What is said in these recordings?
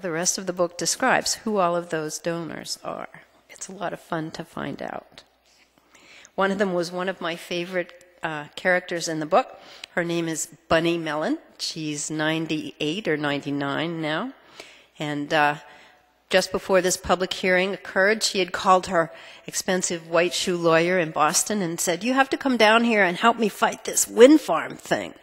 the rest of the book describes who all of those donors are. It's a lot of fun to find out. One of them was one of my favorite characters in the book. Her name is Bunny Mellon. She's 98 or 99 now. And just before this public hearing occurred, she had called her expensive white shoe lawyer in Boston and said, "You have to come down here and help me fight this wind farm thing."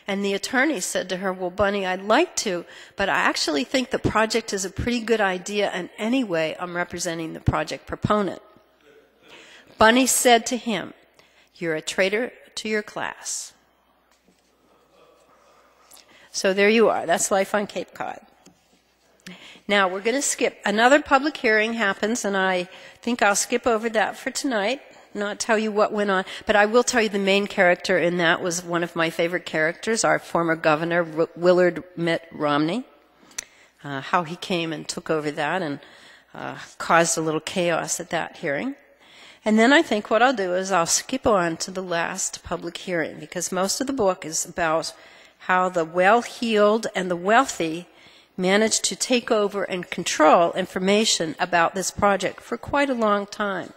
And the attorney said to her, "Well, Bunny, I'd like to, but I actually think the project is a pretty good idea, and anyway, I'm representing the project proponent." Bunny said to him, "You're a traitor to your class." So there you are. That's life on Cape Cod. Now, we're going to skip. Another public hearing happens, and I think I'll skip over that for tonight, not tell you what went on. But I will tell you the main character in that was one of my favorite characters, our former governor, Willard Mitt Romney, how he came and took over that and caused a little chaos at that hearing. And then I think what I'll do is I'll skip on to the last public hearing, because most of the book is about how the well-heeled and the wealthy managed to take over and control information about this project for quite a long time.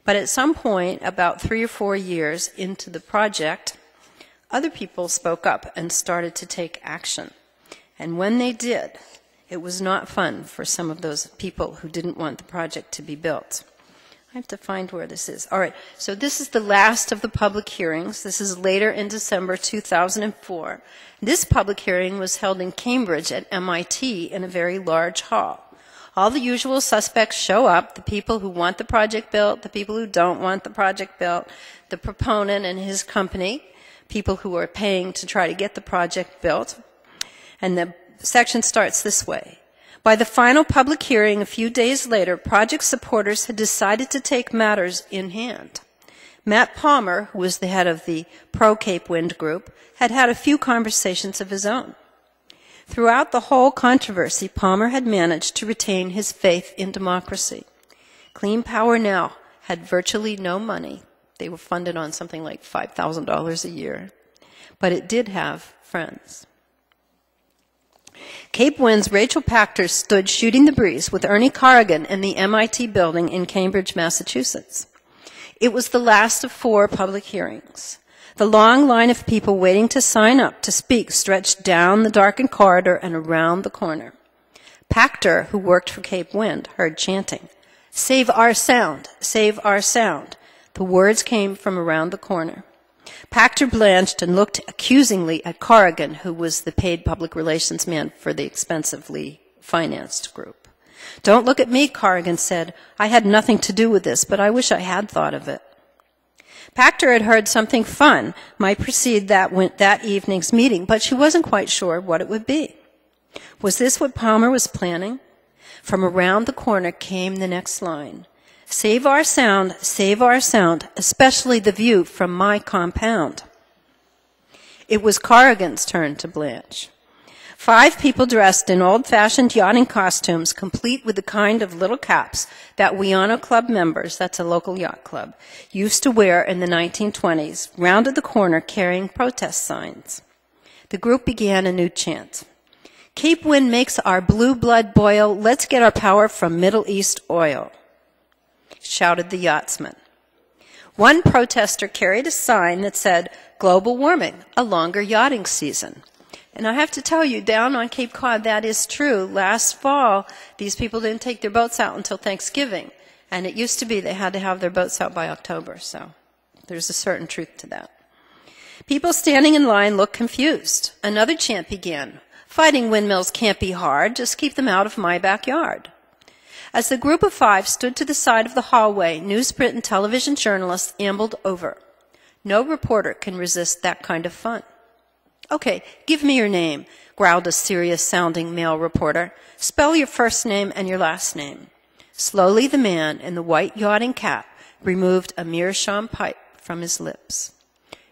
But at some point, about 3 or 4 years into the project, other people spoke up and started to take action. And when they did, it was not fun for some of those people who didn't want the project to be built. I have to find where this is. All right, so this is the last of the public hearings. This is later in December 2004. This public hearing was held in Cambridge at MIT in a very large hall. All the usual suspects show up, the people who want the project built, the people who don't want the project built, the proponent and his company, people who are paying to try to get the project built. And the section starts this way. By the final public hearing a few days later, project supporters had decided to take matters in hand. Matt Palmer, who was the head of the pro-Cape Wind group, had had a few conversations of his own. Throughout the whole controversy, Palmer had managed to retain his faith in democracy. Clean Power Now had virtually no money. They were funded on something like $5,000 a year. But it did have friends. Cape Wind's Rachel Pachter stood shooting the breeze with Ernie Corrigan in the MIT building in Cambridge, Massachusetts. It was the last of 4 public hearings. The long line of people waiting to sign up to speak stretched down the darkened corridor and around the corner. Pachter, who worked for Cape Wind, heard chanting, "Save our sound, save our sound." The words came from around the corner. Pachter blanched and looked accusingly at Corrigan, who was the paid public relations man for the expensively financed group. "Don't look at me," Corrigan said. "I had nothing to do with this, but I wish I had thought of it." Pachter had heard something fun might precede that evening's meeting, but she wasn't quite sure what it would be. Was this what Palmer was planning? From around the corner came the next line. Save our sound, especially the view from my compound." It was Corrigan's turn to blanch. 5 people dressed in old-fashioned yachting costumes, complete with the kind of little caps that Wiano Club members, that's a local yacht club, used to wear in the 1920s, rounded the corner carrying protest signs. The group began a new chant. "Cape Wind makes our blue blood boil. Let's get our power from Middle East oil," shouted the yachtsmen. One protester carried a sign that said, "Global warming, a longer yachting season." And I have to tell you, down on Cape Cod, that is true. Last fall, these people didn't take their boats out until Thanksgiving. And it used to be they had to have their boats out by October. So there's a certain truth to that. People standing in line looked confused. Another chant began. "Fighting windmills can't be hard. Just keep them out of my backyard." As the group of 5 stood to the side of the hallway, newsprint and television journalists ambled over. No reporter can resist that kind of fun. "Okay, give me your name," growled a serious-sounding male reporter. "Spell your first name and your last name." Slowly, the man in the white yachting cap removed a meerschaum pipe from his lips.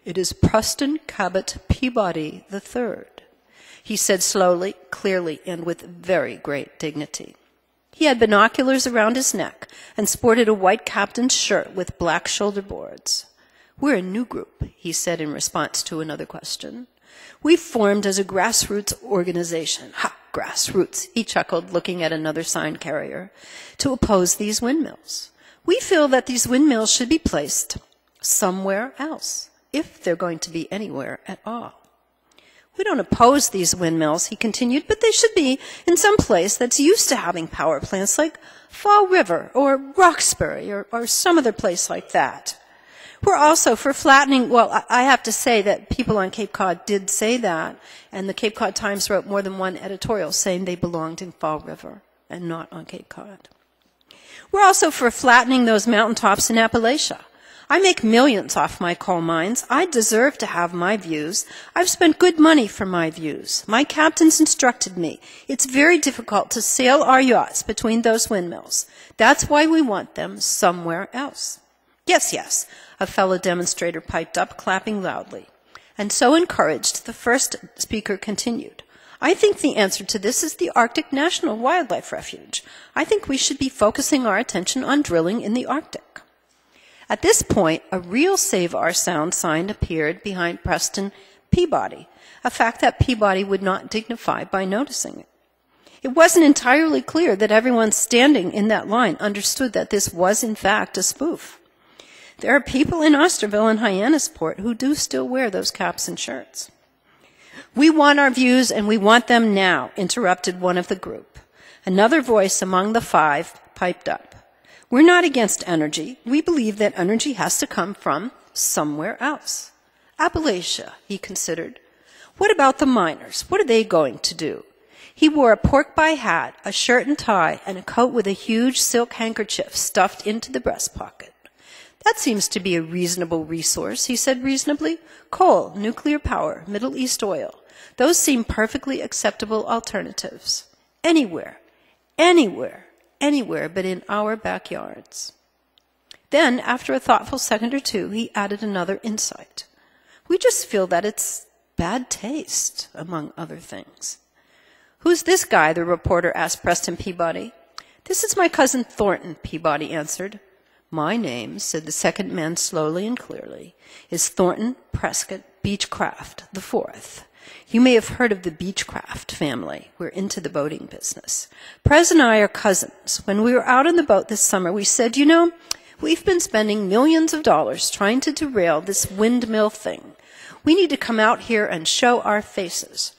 "It is Preston Cabot Peabody III," he said slowly, clearly, and with very great dignity. He had binoculars around his neck and sported a white captain's shirt with black shoulder boards. "We're a new group," he said in response to another question. We formed as a grassroots organization. Ha, grassroots, he chuckled, looking at another sign carrier, to oppose these windmills. We feel that these windmills should be placed somewhere else, if they're going to be anywhere at all. We don't oppose these windmills, he continued, but they should be in some place that's used to having power plants, like Fall River or Roxbury or some other place like that. We're also for flattening, well, I have to say that people on Cape Cod did say that, and the Cape Cod Times wrote more than one editorial saying they belonged in Fall River and not on Cape Cod. We're also for flattening those mountaintops in Appalachia. I make millions off my coal mines. I deserve to have my views. I've spent good money for my views. My captains instructed me. It's very difficult to sail our yachts between those windmills. That's why we want them somewhere else. Yes, yes, a fellow demonstrator piped up, clapping loudly. And so encouraged, the first speaker continued. I think the answer to this is the Arctic National Wildlife Refuge. I think we should be focusing our attention on drilling in the Arctic. At this point, a real Save Our Sound sign appeared behind Preston Peabody, a fact that Peabody would not dignify by noticing it. It wasn't entirely clear that everyone standing in that line understood that this was, in fact, a spoof. There are people in Osterville and Hyannisport who do still wear those caps and shirts. We want our views, and we want them now, interrupted one of the group. Another voice among the five piped up. We're not against energy. We believe that energy has to come from somewhere else. Appalachia, he considered. What about the miners? What are they going to do? He wore a pork-pie hat, a shirt and tie, and a coat with a huge silk handkerchief stuffed into the breast pocket. That seems to be a reasonable resource, he said reasonably. Coal, nuclear power, Middle East oil. Those seem perfectly acceptable alternatives. Anywhere, anywhere. Anywhere but in our backyards. Then, after a thoughtful second or two, he added another insight. We just feel that it's bad taste, among other things. Who's this guy? The reporter asked Preston Peabody. This is my cousin Thornton, Peabody answered. My name, said the second man slowly and clearly, is Thornton Prescott Beechcraft IV. You may have heard of the Beechcraft family. We're into the boating business. Prez and I are cousins. When we were out on the boat this summer, we said, you know, we've been spending millions of dollars trying to derail this windmill thing. We need to come out here and show our faces.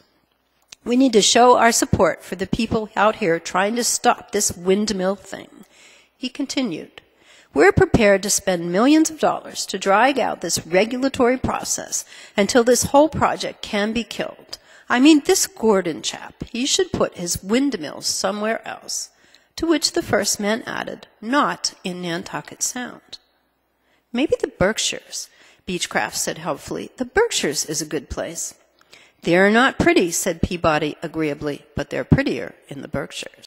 We need to show our support for the people out here trying to stop this windmill thing. He continued. We're prepared to spend millions of dollars to drag out this regulatory process until this whole project can be killed. I mean, this Gordon chap, he should put his windmills somewhere else. To which the first man added, not in Nantucket Sound. Maybe the Berkshires, Beechcraft said helpfully. The Berkshires is a good place. They're not pretty, said Peabody agreeably, but they're prettier in the Berkshires.